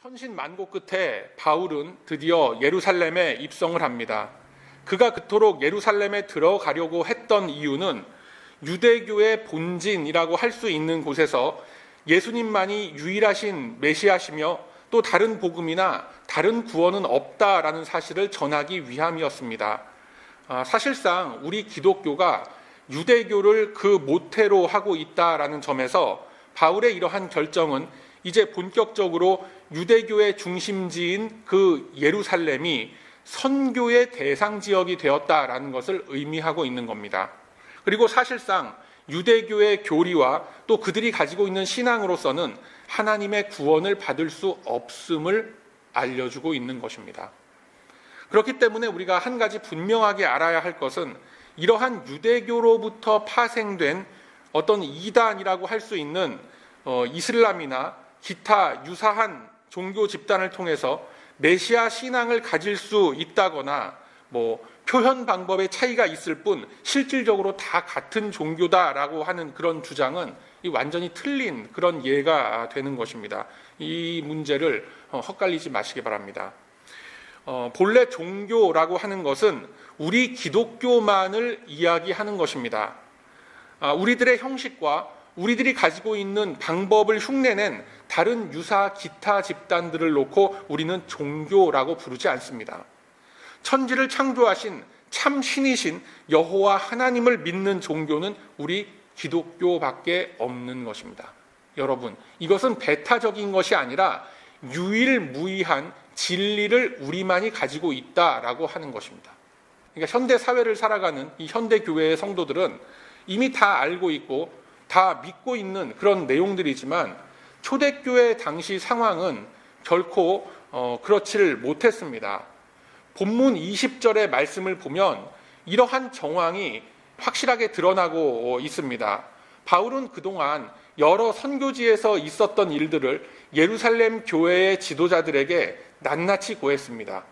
천신만고 끝에 바울은 드디어 예루살렘에 입성을 합니다. 그가 그토록 예루살렘에 들어가려고 했던 이유는 유대교의 본진이라고 할 수 있는 곳에서 예수님만이 유일하신 메시아시며 또 다른 복음이나 다른 구원은 없다라는 사실을 전하기 위함이었습니다. 사실상 우리 기독교가 유대교를 그 모태로 하고 있다라는 점에서 바울의 이러한 결정은 이제 본격적으로 유대교의 중심지인 그 예루살렘이 선교의 대상 지역이 되었다라는 것을 의미하고 있는 겁니다. 그리고 사실상 유대교의 교리와 또 그들이 가지고 있는 신앙으로서는 하나님의 구원을 받을 수 없음을 알려주고 있는 것입니다. 그렇기 때문에 우리가 한 가지 분명하게 알아야 할 것은 이러한 유대교로부터 파생된 어떤 이단이라고 할 수 있는 이슬람이나 기타 유사한 종교 집단을 통해서 메시아 신앙을 가질 수 있다거나 표현 방법의 차이가 있을 뿐 실질적으로 다 같은 종교다라고 하는 그런 주장은 완전히 틀린 그런 예가 되는 것입니다. 이 문제를 헛갈리지 마시기 바랍니다. 본래 종교라고 하는 것은 우리 기독교만을 이야기하는 것입니다. 우리들의 형식과 우리들이 가지고 있는 방법을 흉내낸 다른 유사 기타 집단들을 놓고 우리는 종교라고 부르지 않습니다. 천지를 창조하신 참 신이신 여호와 하나님을 믿는 종교는 우리 기독교밖에 없는 것입니다. 여러분, 이것은 배타적인 것이 아니라 유일무이한 진리를 우리만이 가지고 있다라고 하는 것입니다. 그러니까 현대 사회를 살아가는 이 현대 교회의 성도들은 이미 다 알고 있고 다 믿고 있는 그런 내용들이지만 초대교회 당시 상황은 결코 그렇지를 못했습니다. 본문 20절의 말씀을 보면 이러한 정황이 확실하게 드러나고 있습니다. 바울은 그동안 여러 선교지에서 있었던 일들을 예루살렘 교회의 지도자들에게 낱낱이 고했습니다.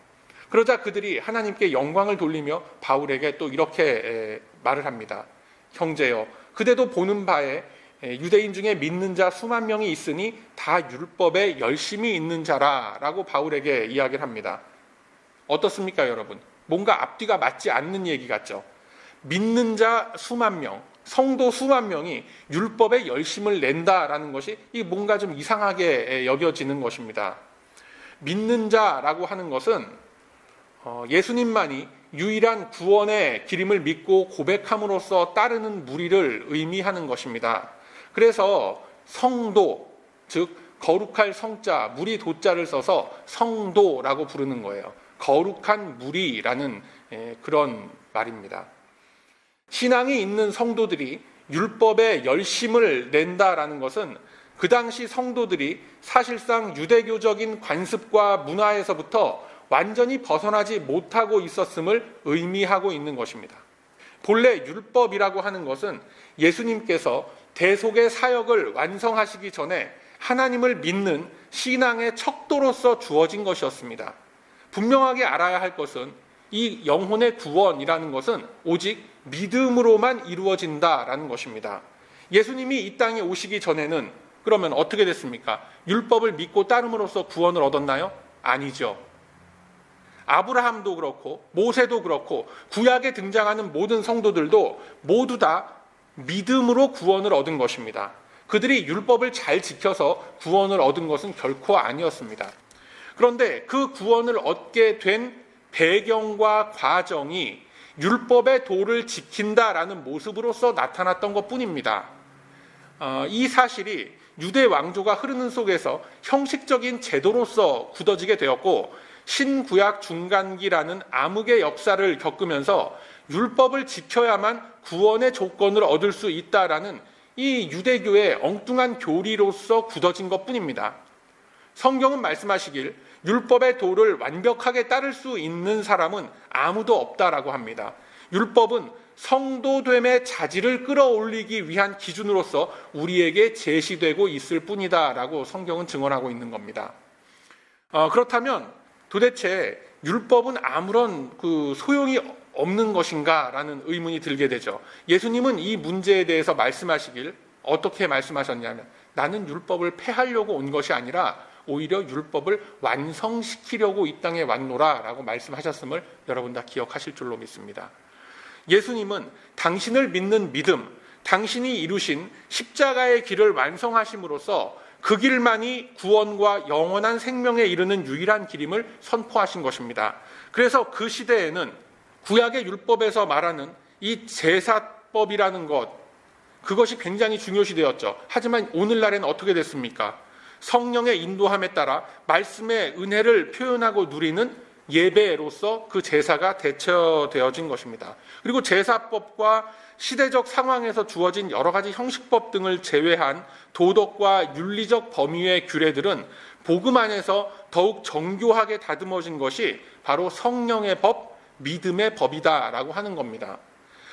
그러자 그들이 하나님께 영광을 돌리며 바울에게 또 이렇게 말을 합니다. 형제여, 그대도 보는 바에 유대인 중에 믿는 자 수만 명이 있으니 다 율법에 열심히 있는 자라라고 바울에게 이야기를 합니다. 어떻습니까, 여러분? 뭔가 앞뒤가 맞지 않는 얘기 같죠? 믿는 자 수만 명, 성도 수만 명이 율법에 열심을 낸다라는 것이 뭔가 좀 이상하게 여겨지는 것입니다. 믿는 자라고 하는 것은 예수님만이 유일한 구원의 기림을 믿고 고백함으로써 따르는 무리를 의미하는 것입니다. 그래서 성도, 즉 거룩할 성자, 무리 도자를 써서 성도라고 부르는 거예요. 거룩한 무리라는 그런 말입니다. 신앙이 있는 성도들이 율법에 열심을 낸다라는 것은 그 당시 성도들이 사실상 유대교적인 관습과 문화에서부터 완전히 벗어나지 못하고 있었음을 의미하고 있는 것입니다. 본래 율법이라고 하는 것은 예수님께서 대속의 사역을 완성하시기 전에 하나님을 믿는 신앙의 척도로서 주어진 것이었습니다. 분명하게 알아야 할 것은 이 영혼의 구원이라는 것은 오직 믿음으로만 이루어진다라는 것입니다. 예수님이 이 땅에 오시기 전에는 그러면 어떻게 됐습니까? 율법을 믿고 따름으로써 구원을 얻었나요? 아니죠. 아브라함도 그렇고 모세도 그렇고 구약에 등장하는 모든 성도들도 모두 다 믿음으로 구원을 얻은 것입니다. 그들이 율법을 잘 지켜서 구원을 얻은 것은 결코 아니었습니다. 그런데 그 구원을 얻게 된 배경과 과정이 율법의 도를 지킨다라는 모습으로서 나타났던 것뿐입니다. 이 사실이 유대 왕조가 흐르는 속에서 형식적인 제도로서 굳어지게 되었고 신구약 중간기라는 암흑의 역사를 겪으면서 율법을 지켜야만 구원의 조건을 얻을 수 있다라는 이 유대교의 엉뚱한 교리로서 굳어진 것뿐입니다. 성경은 말씀하시길 율법의 도를 완벽하게 따를 수 있는 사람은 아무도 없다라고 합니다. 율법은 성도됨의 자질을 끌어올리기 위한 기준으로서 우리에게 제시되고 있을 뿐이다라고 성경은 증언하고 있는 겁니다. 그렇다면 도대체 율법은 아무런 소용이 없는 것인가라는 의문이 들게 되죠. 예수님은 이 문제에 대해서 말씀하시길 어떻게 말씀하셨냐면 나는 율법을 폐하려고 온 것이 아니라 오히려 율법을 완성시키려고 이 땅에 왔노라라고 말씀하셨음을 여러분 다 기억하실 줄로 믿습니다. 예수님은 당신을 믿는 믿음, 당신이 이루신 십자가의 길을 완성하심으로써 그 길만이 구원과 영원한 생명에 이르는 유일한 길임을 선포하신 것입니다. 그래서 그 시대에는 구약의 율법에서 말하는 이 제사법이라는 것, 그것이 굉장히 중요시되었죠. 하지만 오늘날에는 어떻게 됐습니까? 성령의 인도함에 따라 말씀의 은혜를 표현하고 누리는 예배로서 그 제사가 대처되어진 것입니다. 그리고 제사법과 시대적 상황에서 주어진 여러 가지 형식법 등을 제외한 도덕과 윤리적 범위의 규례들은 복음 안에서 더욱 정교하게 다듬어진 것이 바로 성령의 법, 믿음의 법이다라고 하는 겁니다.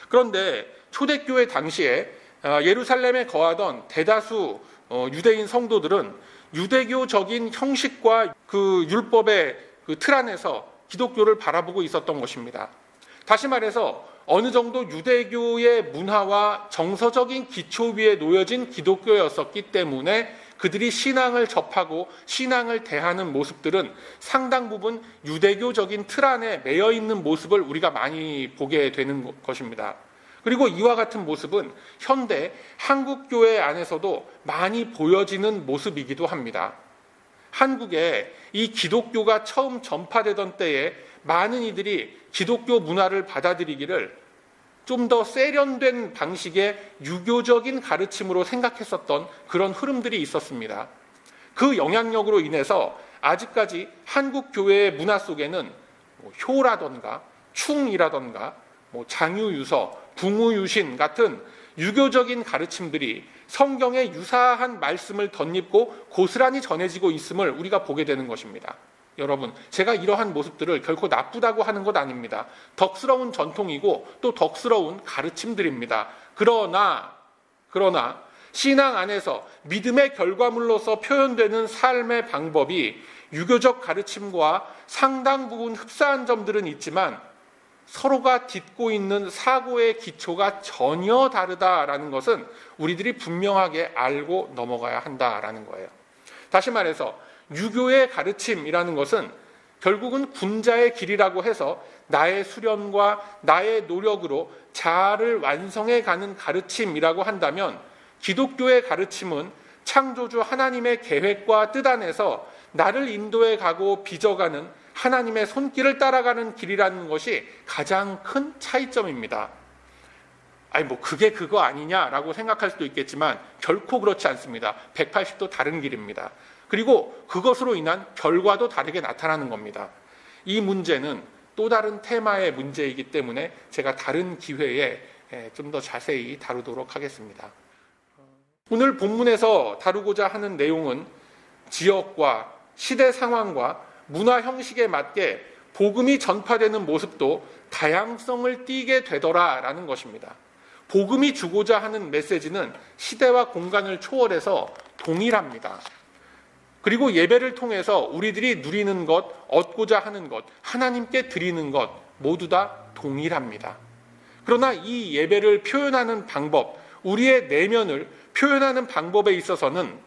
그런데 초대교회 당시에 예루살렘에 거하던 대다수 유대인 성도들은 유대교적인 형식과 그 율법의 그 틀 안에서 기독교를 바라보고 있었던 것입니다. 다시 말해서 어느 정도 유대교의 문화와 정서적인 기초 위에 놓여진 기독교였었기 때문에 그들이 신앙을 접하고 신앙을 대하는 모습들은 상당 부분 유대교적인 틀 안에 매여 있는 모습을 우리가 많이 보게 되는 것입니다. 그리고 이와 같은 모습은 현대 한국교회 안에서도 많이 보여지는 모습이기도 합니다. 한국에 이 기독교가 처음 전파되던 때에 많은 이들이 기독교 문화를 받아들이기를 좀 더 세련된 방식의 유교적인 가르침으로 생각했었던 그런 흐름들이 있었습니다. 그 영향력으로 인해서 아직까지 한국 교회의 문화 속에는 효라던가 충이라던가 장유유서, 붕우유신 같은 유교적인 가르침들이 성경에 유사한 말씀을 덧입고 고스란히 전해지고 있음을 우리가 보게 되는 것입니다. 여러분, 제가 이러한 모습들을 결코 나쁘다고 하는 것 아닙니다. 덕스러운 전통이고 또 덕스러운 가르침들입니다. 그러나 신앙 안에서 믿음의 결과물로서 표현되는 삶의 방법이 유교적 가르침과 상당 부분 흡사한 점들은 있지만 서로가 딛고 있는 사고의 기초가 전혀 다르다라는 것은 우리들이 분명하게 알고 넘어가야 한다라는 거예요. 다시 말해서 유교의 가르침이라는 것은 결국은 군자의 길이라고 해서 나의 수련과 나의 노력으로 자아를 완성해 가는 가르침이라고 한다면, 기독교의 가르침은 창조주 하나님의 계획과 뜻 안에서 나를 인도해 가고 빚어가는 하나님의 손길을 따라가는 길이라는 것이 가장 큰 차이점입니다. 그게 그거 아니냐라고 생각할 수도 있겠지만 결코 그렇지 않습니다. 180도 다른 길입니다. 그리고 그것으로 인한 결과도 다르게 나타나는 겁니다. 이 문제는 또 다른 테마의 문제이기 때문에 제가 다른 기회에 좀 더 자세히 다루도록 하겠습니다. 오늘 본문에서 다루고자 하는 내용은 지역과 시대 상황과 문화 형식에 맞게 복음이 전파되는 모습도 다양성을 띠게 되더라라는 것입니다. 복음이 주고자 하는 메시지는 시대와 공간을 초월해서 동일합니다. 그리고 예배를 통해서 우리들이 누리는 것, 얻고자 하는 것, 하나님께 드리는 것 모두 다 동일합니다. 그러나 이 예배를 표현하는 방법, 우리의 내면을 표현하는 방법에 있어서는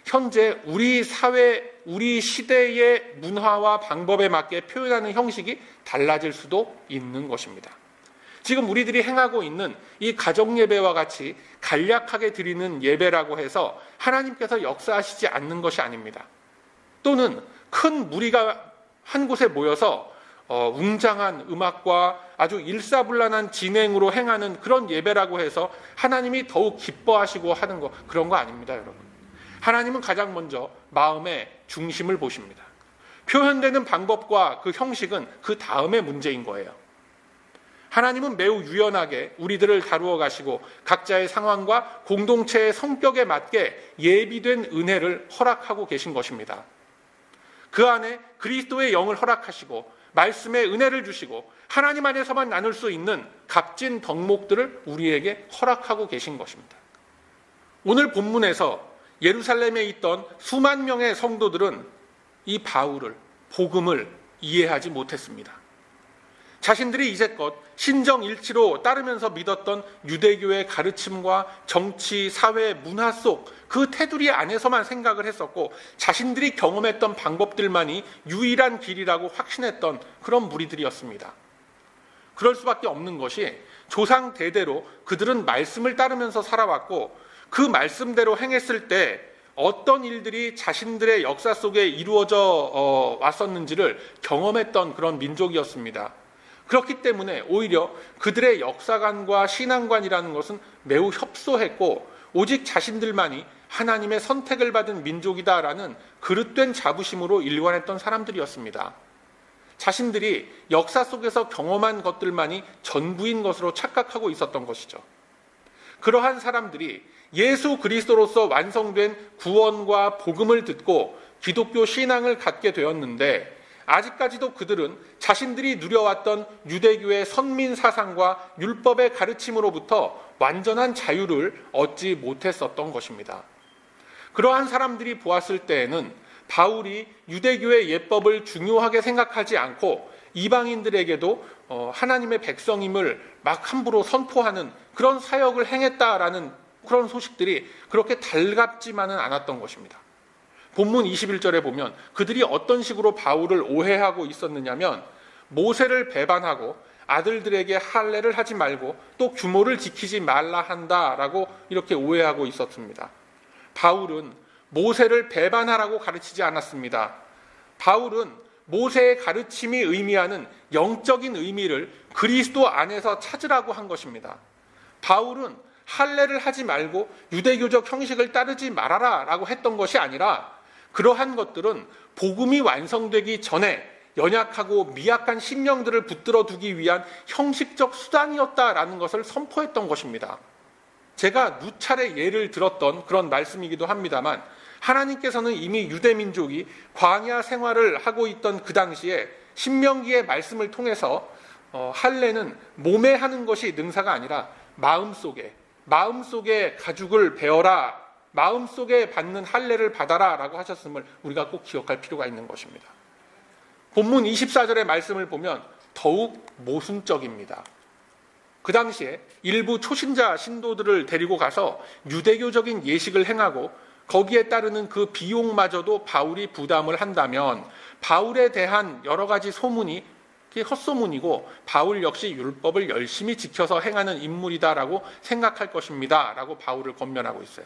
현재 우리 사회, 우리 시대의 문화와 방법에 맞게 표현하는 형식이 달라질 수도 있는 것입니다. 지금 우리들이 행하고 있는 이 가정예배와 같이 간략하게 드리는 예배라고 해서 하나님께서 역사하시지 않는 것이 아닙니다. 또는 큰 무리가 한 곳에 모여서 웅장한 음악과 아주 일사불란한 진행으로 행하는 그런 예배라고 해서 하나님이 더욱 기뻐하시고 하는 거, 그런 거 아닙니다, 여러분. 하나님은 가장 먼저 마음의 중심을 보십니다. 표현되는 방법과 그 형식은 그 다음의 문제인 거예요. 하나님은 매우 유연하게 우리들을 다루어 가시고 각자의 상황과 공동체의 성격에 맞게 예비된 은혜를 허락하고 계신 것입니다. 그 안에 그리스도의 영을 허락하시고 말씀의 은혜를 주시고 하나님 안에서만 나눌 수 있는 값진 덕목들을 우리에게 허락하고 계신 것입니다. 오늘 본문에서 예루살렘에 있던 수만 명의 성도들은 이 바울을, 복음을 이해하지 못했습니다. 자신들이 이제껏 신정일치로 따르면서 믿었던 유대교의 가르침과 정치, 사회, 문화 속 그 테두리 안에서만 생각을 했었고 자신들이 경험했던 방법들만이 유일한 길이라고 확신했던 그런 무리들이었습니다. 그럴 수밖에 없는 것이 조상 대대로 그들은 말씀을 따르면서 살아왔고 그 말씀대로 행했을 때 어떤 일들이 자신들의 역사 속에 이루어져 왔었는지를 경험했던 그런 민족이었습니다. 그렇기 때문에 오히려 그들의 역사관과 신앙관이라는 것은 매우 협소했고 오직 자신들만이 하나님의 선택을 받은 민족이다라는 그릇된 자부심으로 일관했던 사람들이었습니다. 자신들이 역사 속에서 경험한 것들만이 전부인 것으로 착각하고 있었던 것이죠. 그러한 사람들이 예수 그리스도로서 완성된 구원과 복음을 듣고 기독교 신앙을 갖게 되었는데 아직까지도 그들은 자신들이 누려왔던 유대교의 선민 사상과 율법의 가르침으로부터 완전한 자유를 얻지 못했었던 것입니다. 그러한 사람들이 보았을 때에는 바울이 유대교의 예법을 중요하게 생각하지 않고 이방인들에게도 하나님의 백성임을 막 함부로 선포하는 그런 사역을 행했다라는 그런 소식들이 그렇게 달갑지만은 않았던 것입니다. 본문 21절에 보면 그들이 어떤 식으로 바울을 오해하고 있었느냐면 모세를 배반하고 아들들에게 할례를 하지 말고 또 규모를 지키지 말라 한다라고 이렇게 오해하고 있었습니다. 바울은 모세를 배반하라고 가르치지 않았습니다. 바울은 모세의 가르침이 의미하는 영적인 의미를 그리스도 안에서 찾으라고 한 것입니다. 바울은 할례를 하지 말고 유대교적 형식을 따르지 말아라 라고 했던 것이 아니라 그러한 것들은 복음이 완성되기 전에 연약하고 미약한 심령들을 붙들어 두기 위한 형식적 수단이었다라는 것을 선포했던 것입니다. 제가 누차례 예를 들었던 그런 말씀이기도 합니다만 하나님께서는 이미 유대민족이 광야 생활을 하고 있던 그 당시에 신명기의 말씀을 통해서 할례는 몸에 하는 것이 능사가 아니라 마음속에 가죽을 베어라, 마음속에 받는 할례를 받아라 라고 하셨음을 우리가 꼭 기억할 필요가 있는 것입니다. 본문 24절의 말씀을 보면 더욱 모순적입니다. 그 당시에 일부 초신자 신도들을 데리고 가서 유대교적인 예식을 행하고 거기에 따르는 그 비용마저도 바울이 부담을 한다면 바울에 대한 여러 가지 소문이 헛소문이고 바울 역시 율법을 열심히 지켜서 행하는 인물이다라고 생각할 것입니다 라고 바울을 권면하고 있어요.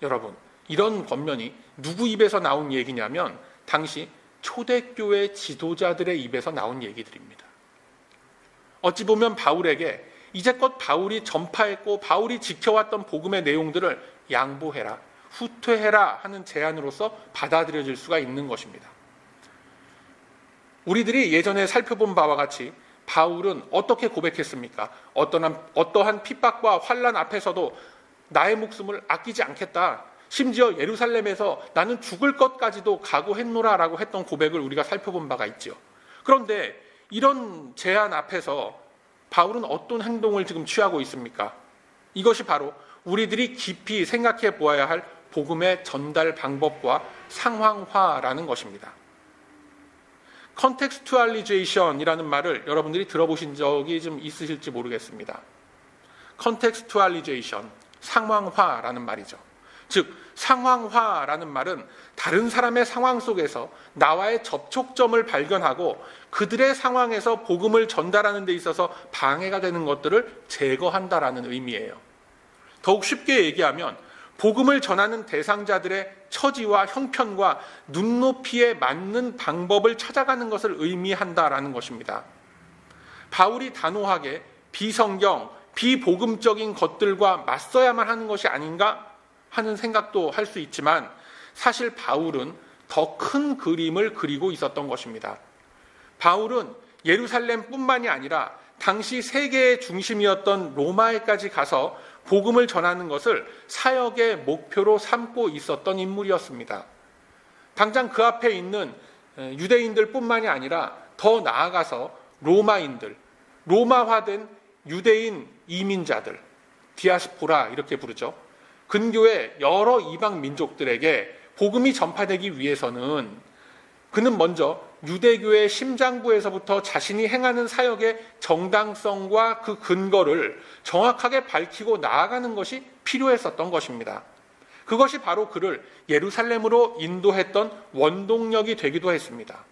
여러분, 이런 권면이 누구 입에서 나온 얘기냐면 당시 초대교회 지도자들의 입에서 나온 얘기들입니다. 어찌 보면 바울에게 이제껏 바울이 전파했고 바울이 지켜왔던 복음의 내용들을 양보해라, 후퇴해라 하는 제안으로서 받아들여질 수가 있는 것입니다. 우리들이 예전에 살펴본 바와 같이 바울은 어떻게 고백했습니까? 어떠한 핍박과 환난 앞에서도 나의 목숨을 아끼지 않겠다. 심지어 예루살렘에서 나는 죽을 것까지도 각오했노라라고 했던 고백을 우리가 살펴본 바가 있죠. 그런데 이런 제안 앞에서 바울은 어떤 행동을 지금 취하고 있습니까? 이것이 바로 우리들이 깊이 생각해 보아야 할 복음의 전달 방법과 상황화라는 것입니다. 컨텍스투얼리제이션이라는 말을 여러분들이 들어보신 적이 좀 있으실지 모르겠습니다. 컨텍스투얼리제이션, 상황화라는 말이죠. 즉 상황화라는 말은 다른 사람의 상황 속에서 나와의 접촉점을 발견하고 그들의 상황에서 복음을 전달하는 데 있어서 방해가 되는 것들을 제거한다라는 의미예요. 더욱 쉽게 얘기하면 복음을 전하는 대상자들의 처지와 형편과 눈높이에 맞는 방법을 찾아가는 것을 의미한다라는 것입니다. 바울이 단호하게 비성경, 비복음적인 것들과 맞서야만 하는 것이 아닌가 하는 생각도 할 수 있지만 사실 바울은 더 큰 그림을 그리고 있었던 것입니다. 바울은 예루살렘뿐만이 아니라 당시 세계의 중심이었던 로마에까지 가서 복음을 전하는 것을 사역의 목표로 삼고 있었던 인물이었습니다. 당장 그 앞에 있는 유대인들뿐만이 아니라 더 나아가서 로마인들, 로마화된 유대인 이민자들, 디아스포라 이렇게 부르죠. 근교의 여러 이방 민족들에게 복음이 전파되기 위해서는 그는 먼저 유대교의 심장부에서부터 자신이 행하는 사역의 정당성과 그 근거를 정확하게 밝히고 나아가는 것이 필요했었던 것입니다. 그것이 바로 그를 예루살렘으로 인도했던 원동력이 되기도 했습니다.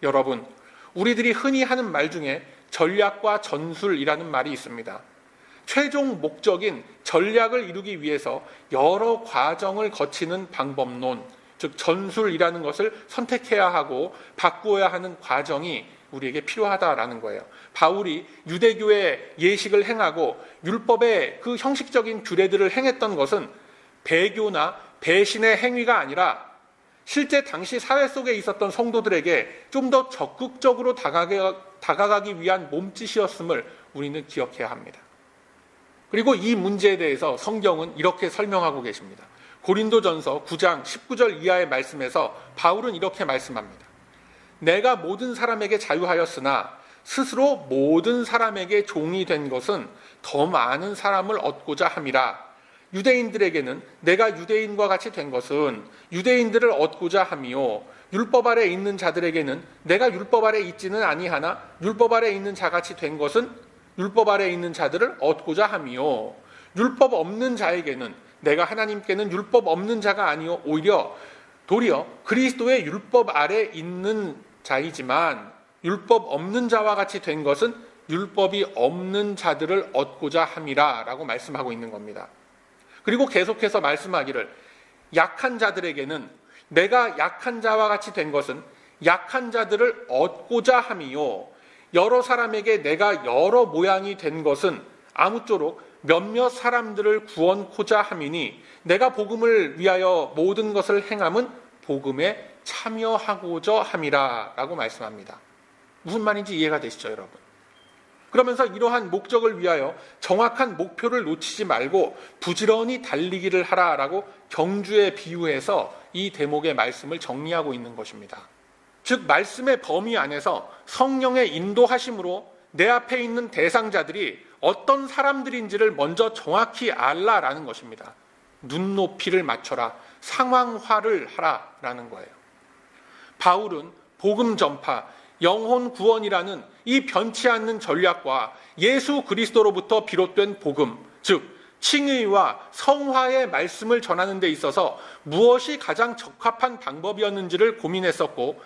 여러분, 우리들이 흔히 하는 말 중에 전략과 전술이라는 말이 있습니다. 최종 목적인 전략을 이루기 위해서 여러 과정을 거치는 방법론, 즉 전술이라는 것을 선택해야 하고 바꾸어야 하는 과정이 우리에게 필요하다라는 거예요. 바울이 유대교의 예식을 행하고 율법의 그 형식적인 규례들을 행했던 것은 배교나 배신의 행위가 아니라 실제 당시 사회 속에 있었던 성도들에게 좀 더 적극적으로 다가가기 위한 몸짓이었음을 우리는 기억해야 합니다. 그리고 이 문제에 대해서 성경은 이렇게 설명하고 계십니다. 고린도전서 9장 19절 이하의 말씀에서 바울은 이렇게 말씀합니다. 내가 모든 사람에게 자유하였으나 스스로 모든 사람에게 종이 된 것은 더 많은 사람을 얻고자 함이라. 유대인들에게는 내가 유대인과 같이 된 것은 유대인들을 얻고자 함이요, 율법 아래 있는 자들에게는 내가 율법 아래 있지는 아니하나 율법 아래 있는 자같이 된 것은 율법 아래 있는 자들을 얻고자 함이요, 율법 없는 자에게는 내가 하나님께는 율법 없는 자가 아니요 오히려 도리어 그리스도의 율법 아래 있는 자이지만 율법 없는 자와 같이 된 것은 율법이 없는 자들을 얻고자 함이라 라고 말씀하고 있는 겁니다. 그리고 계속해서 말씀하기를 약한 자들에게는 내가 약한 자와 같이 된 것은 약한 자들을 얻고자 함이요, 여러 사람에게 내가 여러 모양이 된 것은 아무쪼록 몇몇 사람들을 구원코자 함이니 내가 복음을 위하여 모든 것을 행함은 복음에 참여하고자 함이라 라고 말씀합니다. 무슨 말인지 이해가 되시죠, 여러분? 그러면서 이러한 목적을 위하여 정확한 목표를 놓치지 말고 부지런히 달리기를 하라라고 경주에 비유해서 이 대목의 말씀을 정리하고 있는 것입니다. 즉 말씀의 범위 안에서 성령의 인도하심으로 내 앞에 있는 대상자들이 어떤 사람들인지를 먼저 정확히 알라라는 것입니다. 눈높이를 맞춰라, 상황화를 하라라는 거예요. 바울은 복음 전파, 영혼 구원이라는 이 변치 않는 전략과 예수 그리스도로부터 비롯된 복음, 즉 칭의와 성화의 말씀을 전하는 데 있어서 무엇이 가장 적합한 방법이었는지를 고민했었고,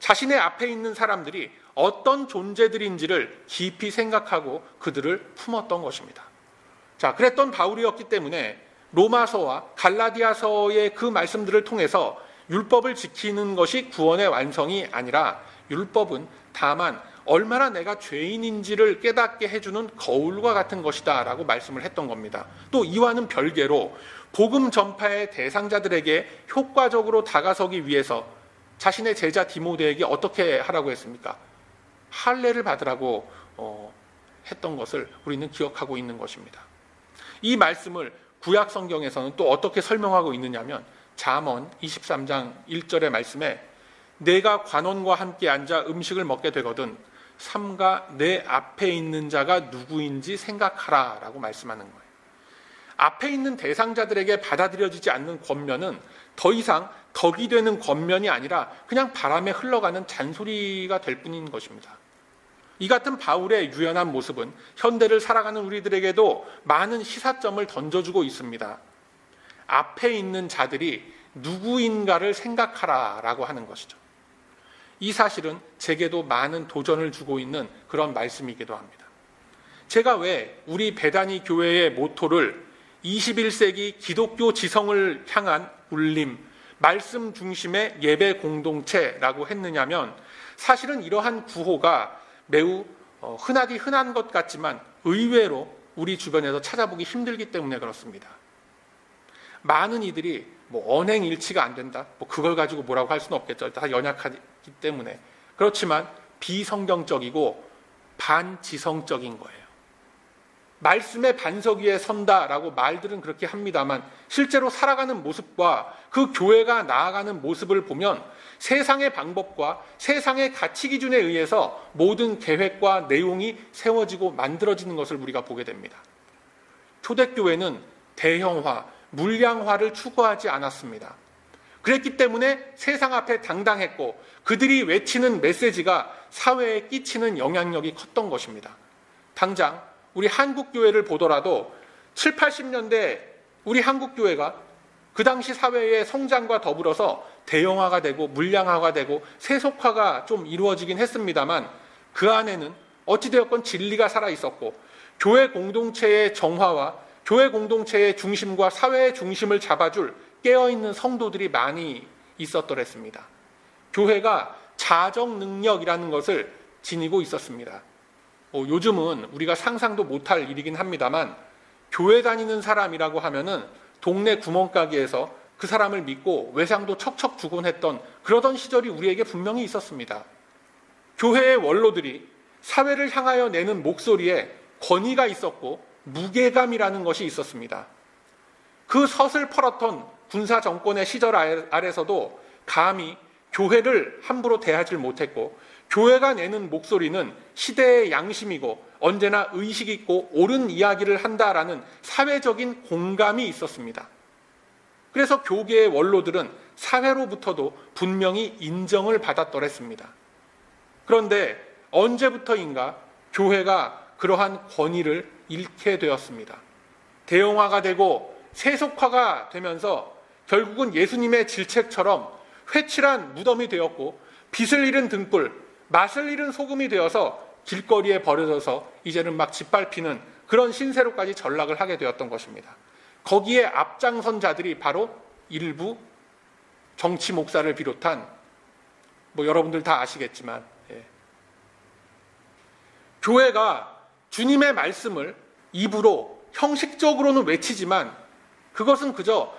자신의 앞에 있는 사람들이 어떤 존재들인지를 깊이 생각하고 그들을 품었던 것입니다. 자, 그랬던 바울이었기 때문에 로마서와 갈라디아서의 그 말씀들을 통해서 율법을 지키는 것이 구원의 완성이 아니라 율법은 다만 얼마나 내가 죄인인지를 깨닫게 해주는 거울과 같은 것이다 라고 말씀을 했던 겁니다. 또 이와는 별개로 복음 전파의 대상자들에게 효과적으로 다가서기 위해서 자신의 제자 디모데에게 어떻게 하라고 했습니까? 할례를 받으라고 했던 것을 우리는 기억하고 있는 것입니다. 이 말씀을 구약 성경에서는 또 어떻게 설명하고 있느냐면 잠언 23장 1절의 말씀에 내가 관원과 함께 앉아 음식을 먹게 되거든 삼가 내 앞에 있는 자가 누구인지 생각하라 라고 말씀하는 거예요. 앞에 있는 대상자들에게 받아들여지지 않는 권면은 더 이상 덕이 되는 권면이 아니라 그냥 바람에 흘러가는 잔소리가 될 뿐인 것입니다. 이 같은 바울의 유연한 모습은 현대를 살아가는 우리들에게도 많은 시사점을 던져주고 있습니다. 앞에 있는 자들이 누구인가를 생각하라라고 하는 것이죠. 이 사실은 제게도 많은 도전을 주고 있는 그런 말씀이기도 합니다. 제가 왜 우리 베다니 교회의 모토를 21세기 기독교 지성을 향한 울림, 말씀 중심의 예배 공동체라고 했느냐면 사실은 이러한 구호가 매우 흔하디 흔한 것 같지만 의외로 우리 주변에서 찾아보기 힘들기 때문에 그렇습니다. 많은 이들이 언행일치가 안 된다, 그걸 가지고 뭐라고 할 수는 없겠죠. 다 연약하기 때문에. 그렇지만 비성경적이고 반지성적인 거예요. 말씀의 반석 위에 선다라고 말들은 그렇게 합니다만 실제로 살아가는 모습과 그 교회가 나아가는 모습을 보면 세상의 방법과 세상의 가치 기준에 의해서 모든 계획과 내용이 세워지고 만들어지는 것을 우리가 보게 됩니다. 초대교회는 대형화, 물량화를 추구하지 않았습니다. 그랬기 때문에 세상 앞에 당당했고 그들이 외치는 메시지가 사회에 끼치는 영향력이 컸던 것입니다. 당장 우리 한국교회를 보더라도 7, 80년대 우리 한국교회가 그 당시 사회의 성장과 더불어서 대형화가 되고 물량화가 되고 세속화가 좀 이루어지긴 했습니다만 그 안에는 어찌되었건 진리가 살아있었고 교회 공동체의 정화와 교회 공동체의 중심과 사회의 중심을 잡아줄 깨어있는 성도들이 많이 있었더랬습니다. 교회가 자정 능력이라는 것을 지니고 있었습니다. 요즘은 우리가 상상도 못할 일이긴 합니다만 교회 다니는 사람이라고 하면은 동네 구멍가게에서 그 사람을 믿고 외상도 척척 주곤 했던 그러던 시절이 우리에게 분명히 있었습니다. 교회의 원로들이 사회를 향하여 내는 목소리에 권위가 있었고 무게감이라는 것이 있었습니다. 그 섯을 펄었던 군사 정권의 시절 아래서도 감히 교회를 함부로 대하지 못했고 교회가 내는 목소리는 시대의 양심이고 언제나 의식 있고 옳은 이야기를 한다라는 사회적인 공감이 있었습니다. 그래서 교계의 원로들은 사회로부터도 분명히 인정을 받았더랬습니다. 그런데 언제부터인가 교회가 그러한 권위를 잃게 되었습니다. 대형화가 되고 세속화가 되면서 결국은 예수님의 질책처럼 회칠한 무덤이 되었고 빛을 잃은 등불, 맛을 잃은 소금이 되어서 길거리에 버려져서 이제는 막 짓밟히는 그런 신세로까지 전락을 하게 되었던 것입니다. 거기에 앞장선 자들이 바로 일부 정치 목사를 비롯한 여러분들 다 아시겠지만 교회가 주님의 말씀을 입으로 형식적으로는 외치지만 그것은 그저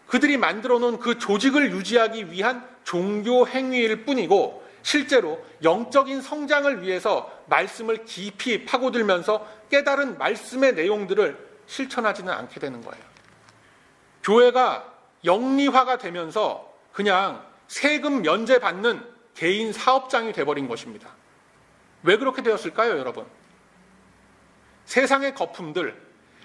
그들이 만들어 놓은 그 조직을 유지하기 위한 종교 행위일 뿐이고 실제로 영적인 성장을 위해서 말씀을 깊이 파고들면서 깨달은 말씀의 내용들을 실천하지는 않게 되는 거예요. 교회가 영리화가 되면서 그냥 세금 면제받는 개인 사업장이 돼버린 것입니다. 왜 그렇게 되었을까요, 여러분? 세상의 거품들,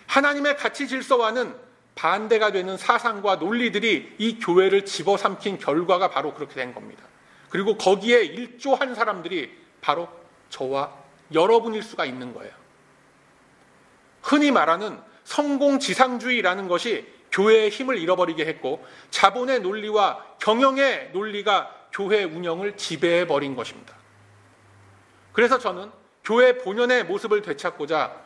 하나님의 가치 질서와는 반대가 되는 사상과 논리들이 이 교회를 집어삼킨 결과가 바로 그렇게 된 겁니다. 그리고 거기에 일조한 사람들이 바로 저와 여러분일 수가 있는 거예요. 흔히 말하는 성공지상주의라는 것이 교회의 힘을 잃어버리게 했고 자본의 논리와 경영의 논리가 교회 운영을 지배해버린 것입니다. 그래서 저는 교회 본연의 모습을 되찾고자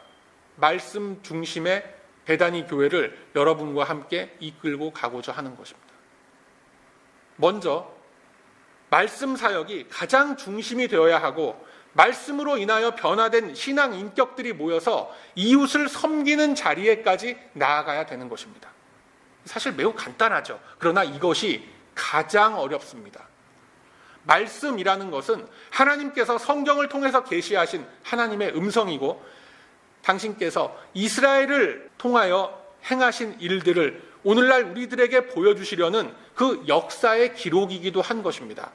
말씀 중심의 배단위 교회를 여러분과 함께 이끌고 가고자 하는 것입니다. 먼저 말씀 사역이 가장 중심이 되어야 하고 말씀으로 인하여 변화된 신앙 인격들이 모여서 이웃을 섬기는 자리에까지 나아가야 되는 것입니다. 사실 매우 간단하죠. 그러나 이것이 가장 어렵습니다. 말씀이라는 것은 하나님께서 성경을 통해서 계시하신 하나님의 음성이고 당신께서 이스라엘을 통하여 행하신 일들을 오늘날 우리들에게 보여주시려는 그 역사의 기록이기도 한 것입니다.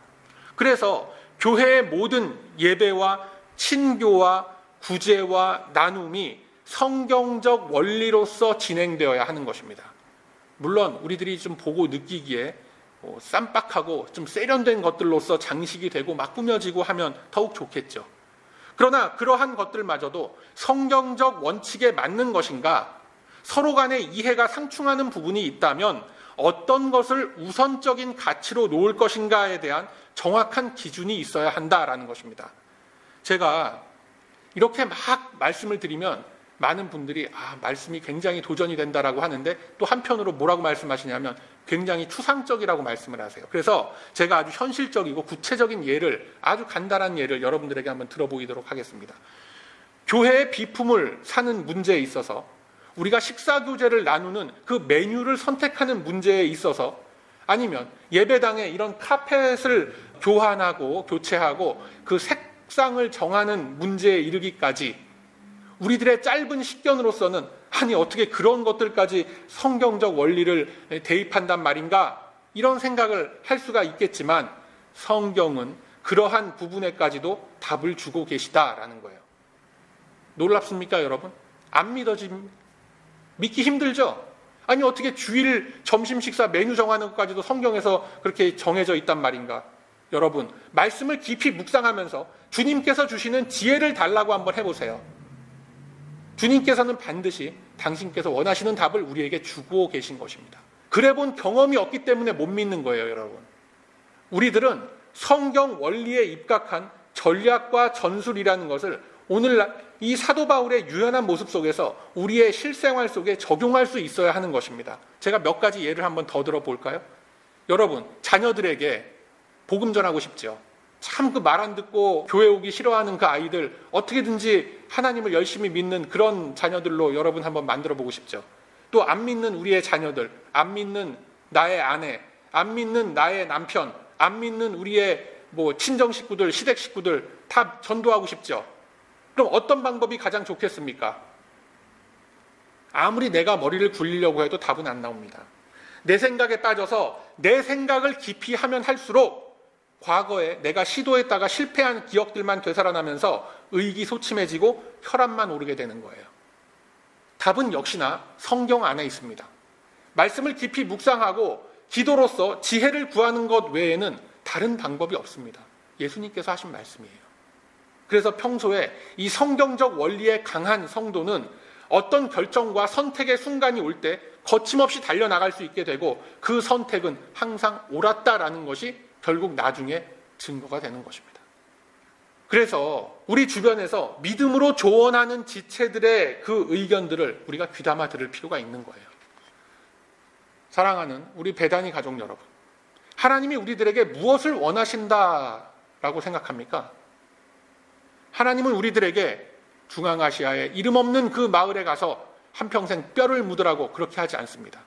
그래서 교회의 모든 예배와 친교와 구제와 나눔이 성경적 원리로서 진행되어야 하는 것입니다. 물론 우리들이 좀 보고 느끼기에 쌈박하고 좀 세련된 것들로서 장식이 되고 막 꾸며지고 하면 더욱 좋겠죠. 그러나 그러한 것들마저도 성경적 원칙에 맞는 것인가, 서로 간의 이해가 상충하는 부분이 있다면 어떤 것을 우선적인 가치로 놓을 것인가에 대한 정확한 기준이 있어야 한다라는 것입니다. 제가 이렇게 막 말씀을 드리면 많은 분들이 말씀이 굉장히 도전이 된다라고 하는데 또 한편으로 뭐라고 말씀하시냐면 굉장히 추상적이라고 말씀을 하세요. 그래서 제가 아주 현실적이고 구체적인 예를, 아주 간단한 예를 여러분들에게 한번 들어보이도록 하겠습니다. 교회의 비품을 사는 문제에 있어서 우리가 식사교제를 나누는 그 메뉴를 선택하는 문제에 있어서 아니면 예배당에 이런 카펫을 교환하고 교체하고 그 색상을 정하는 문제에 이르기까지 우리들의 짧은 식견으로서는 아니 어떻게 그런 것들까지 성경적 원리를 대입한단 말인가 이런 생각을 할 수가 있겠지만 성경은 그러한 부분에까지도 답을 주고 계시다라는 거예요. 놀랍습니까 여러분? 안 믿어집니까? 믿기 힘들죠? 아니 어떻게 주일 점심 식사 메뉴 정하는 것까지도 성경에서 그렇게 정해져 있단 말인가? 여러분, 말씀을 깊이 묵상하면서 주님께서 주시는 지혜를 달라고 한번 해보세요. 주님께서는 반드시 당신께서 원하시는 답을 우리에게 주고 계신 것입니다. 그래 본 경험이 없기 때문에 못 믿는 거예요, 여러분. 우리들은 성경 원리에 입각한 전략과 전술이라는 것을 오늘 이 사도 바울의 유연한 모습 속에서 우리의 실생활 속에 적용할 수 있어야 하는 것입니다. 제가 몇 가지 예를 한번 더 들어볼까요? 여러분, 자녀들에게 복음 전하고 싶죠. 참 그 말 안 듣고 교회 오기 싫어하는 그 아이들 어떻게든지 하나님을 열심히 믿는 그런 자녀들로 여러분 한번 만들어 보고 싶죠. 또 안 믿는 우리의 자녀들, 안 믿는 나의 아내, 안 믿는 나의 남편, 안 믿는 우리의 친정 식구들, 시댁 식구들 다 전도하고 싶죠. 그럼 어떤 방법이 가장 좋겠습니까? 아무리 내가 머리를 굴리려고 해도 답은 안 나옵니다. 내 생각에 빠져서 내 생각을 깊이 하면 할수록 과거에 내가 시도했다가 실패한 기억들만 되살아나면서 의기소침해지고 혈압만 오르게 되는 거예요. 답은 역시나 성경 안에 있습니다. 말씀을 깊이 묵상하고 기도로서 지혜를 구하는 것 외에는 다른 방법이 없습니다. 예수님께서 하신 말씀이에요. 그래서 평소에 이 성경적 원리에 강한 성도는 어떤 결정과 선택의 순간이 올 때 거침없이 달려나갈 수 있게 되고 그 선택은 항상 옳았다라는 것이 결국 나중에 증거가 되는 것입니다. 그래서 우리 주변에서 믿음으로 조언하는 지체들의 그 의견들을 우리가 귀담아 들을 필요가 있는 거예요. 사랑하는 우리 배단위 가족 여러분, 하나님이 우리들에게 무엇을 원하신다라고 생각합니까? 하나님은 우리들에게 중앙아시아의 이름 없는 그 마을에 가서 한평생 뼈를 묻으라고 그렇게 하지 않습니다.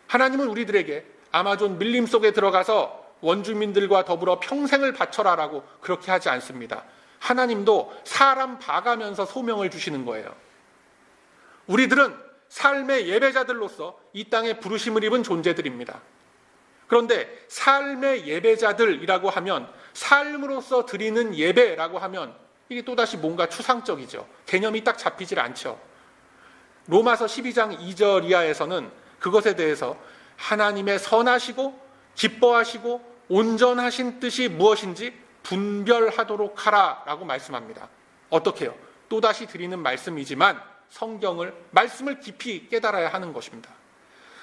하나님은 우리들에게 아마존 밀림 속에 들어가서 원주민들과 더불어 평생을 바쳐라라고 그렇게 하지 않습니다. 하나님도 사람 봐가면서 소명을 주시는 거예요. 우리들은 삶의 예배자들로서 이 땅에 부르심을 입은 존재들입니다. 그런데 삶의 예배자들이라고 하면, 삶으로서 드리는 예배라고 하면 이게 또다시 뭔가 추상적이죠. 개념이 딱 잡히질 않죠. 로마서 12장 2절 이하에서는 그것에 대해서 하나님의 선하시고 기뻐하시고 온전하신 뜻이 무엇인지 분별하도록 하라라고 말씀합니다. 어떻게 해요? 또다시 드리는 말씀이지만 말씀을 깊이 깨달아야 하는 것입니다.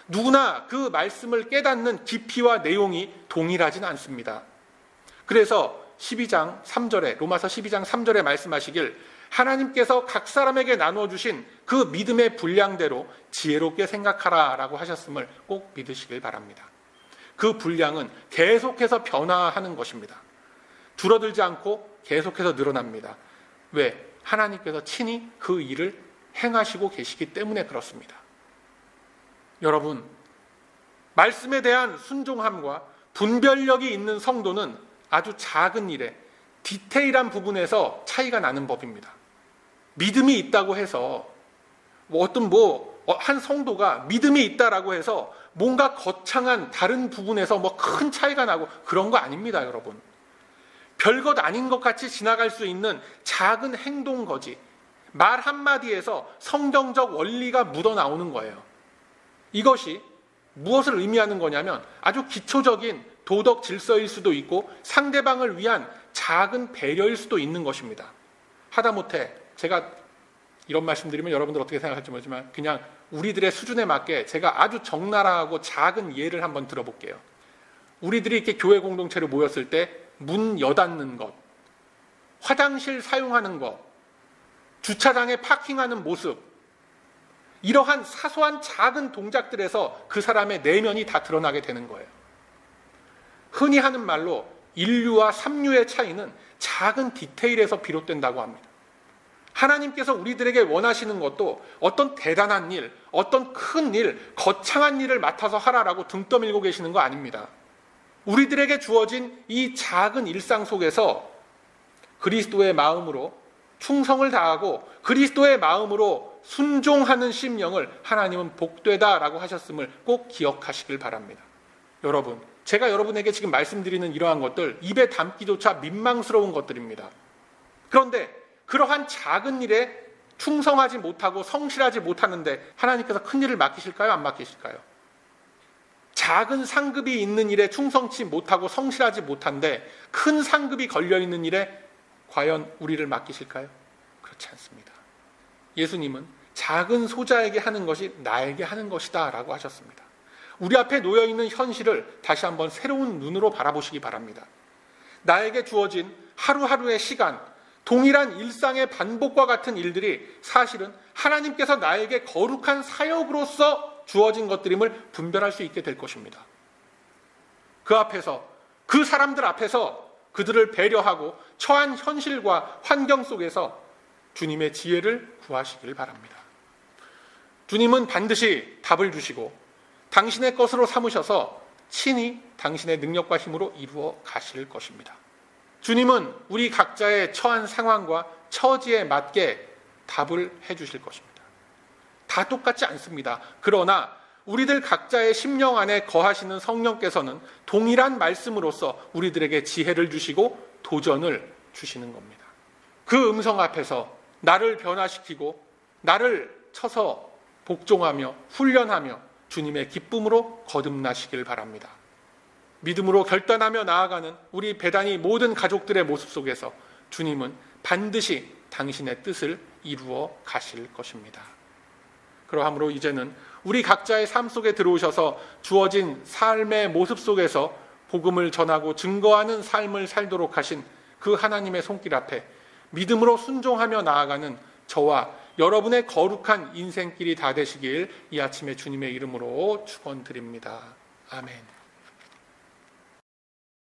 누구나 그 말씀을 깨닫는 깊이와 내용이 동일하지는 않습니다. 그래서 12장 3절에 로마서 12장 3절에 말씀하시길 하나님께서 각 사람에게 나눠주신 그 믿음의 분량대로 지혜롭게 생각하라라고 하셨음을 꼭 믿으시길 바랍니다. 그 분량은 계속해서 변화하는 것입니다. 줄어들지 않고 계속해서 늘어납니다. 왜? 하나님께서 친히 그 일을 행하시고 계시기 때문에 그렇습니다. 여러분, 말씀에 대한 순종함과 분별력이 있는 성도는 아주 작은 일에 디테일한 부분에서 차이가 나는 법입니다. 믿음이 있다고 해서 한 성도가 믿음이 있다라고 해서 뭔가 거창한 다른 부분에서 큰 차이가 나고 그런 거 아닙니다, 여러분. 별것 아닌 것 같이 지나갈 수 있는 작은 행동 거지, 말 한마디에서 성경적 원리가 묻어나오는 거예요. 이것이 무엇을 의미하는 거냐면 아주 기초적인 도덕 질서일 수도 있고 상대방을 위한 작은 배려일 수도 있는 것입니다. 하다못해 제가 이런 말씀드리면 여러분들 어떻게 생각할지 모르지만 그냥 우리들의 수준에 맞게 제가 아주 적나라하고 작은 예를 한번 들어볼게요. 우리들이 이렇게 교회 공동체로 모였을 때 문 여닫는 것, 화장실 사용하는 것, 주차장에 파킹하는 모습, 이러한 사소한 작은 동작들에서 그 사람의 내면이 다 드러나게 되는 거예요. 흔히 하는 말로 인류와 삼류의 차이는 작은 디테일에서 비롯된다고 합니다. 하나님께서 우리들에게 원하시는 것도 어떤 대단한 일, 어떤 큰 일, 거창한 일을 맡아서 하라라고 등 떠밀고 계시는 거 아닙니다. 우리들에게 주어진 이 작은 일상 속에서 그리스도의 마음으로 충성을 다하고 그리스도의 마음으로 순종하는 심령을 하나님은 복되다라고 하셨음을 꼭 기억하시길 바랍니다. 여러분, 제가 여러분에게 지금 말씀드리는 이러한 것들 입에 담기조차 민망스러운 것들입니다. 그런데 그러한 작은 일에 충성하지 못하고 성실하지 못하는데 하나님께서 큰 일을 맡기실까요? 안 맡기실까요? 작은 상급이 있는 일에 충성치 못하고 성실하지 못한데 큰 상급이 걸려있는 일에 과연 우리를 맡기실까요? 그렇지 않습니다. 예수님은 작은 소자에게 하는 것이 나에게 하는 것이다 라고 하셨습니다. 우리 앞에 놓여있는 현실을 다시 한번 새로운 눈으로 바라보시기 바랍니다. 나에게 주어진 하루하루의 시간, 동일한 일상의 반복과 같은 일들이 사실은 하나님께서 나에게 거룩한 사역으로서 주어진 것들임을 분별할 수 있게 될 것입니다. 그 앞에서, 그 사람들 앞에서 그들을 배려하고 처한 현실과 환경 속에서 주님의 지혜를 구하시길 바랍니다. 주님은 반드시 답을 주시고 당신의 것으로 삼으셔서 친히 당신의 능력과 힘으로 이루어 가실 것입니다. 주님은 우리 각자의 처한 상황과 처지에 맞게 답을 해주실 것입니다. 다 똑같지 않습니다. 그러나 우리들 각자의 심령 안에 거하시는 성령께서는 동일한 말씀으로써 우리들에게 지혜를 주시고 도전을 주시는 겁니다. 그 음성 앞에서 나를 변화시키고 나를 쳐서 복종하며 훈련하며 주님의 기쁨으로 거듭나시길 바랍니다. 믿음으로 결단하며 나아가는 우리 배단위 모든 가족들의 모습 속에서 주님은 반드시 당신의 뜻을 이루어 가실 것입니다. 그러하므로 이제는 우리 각자의 삶 속에 들어오셔서 주어진 삶의 모습 속에서 복음을 전하고 증거하는 삶을 살도록 하신 그 하나님의 손길 앞에 믿음으로 순종하며 나아가는 저와 여러분의 거룩한 인생길이 다 되시길 이 아침에 주님의 이름으로 축원드립니다. 아멘.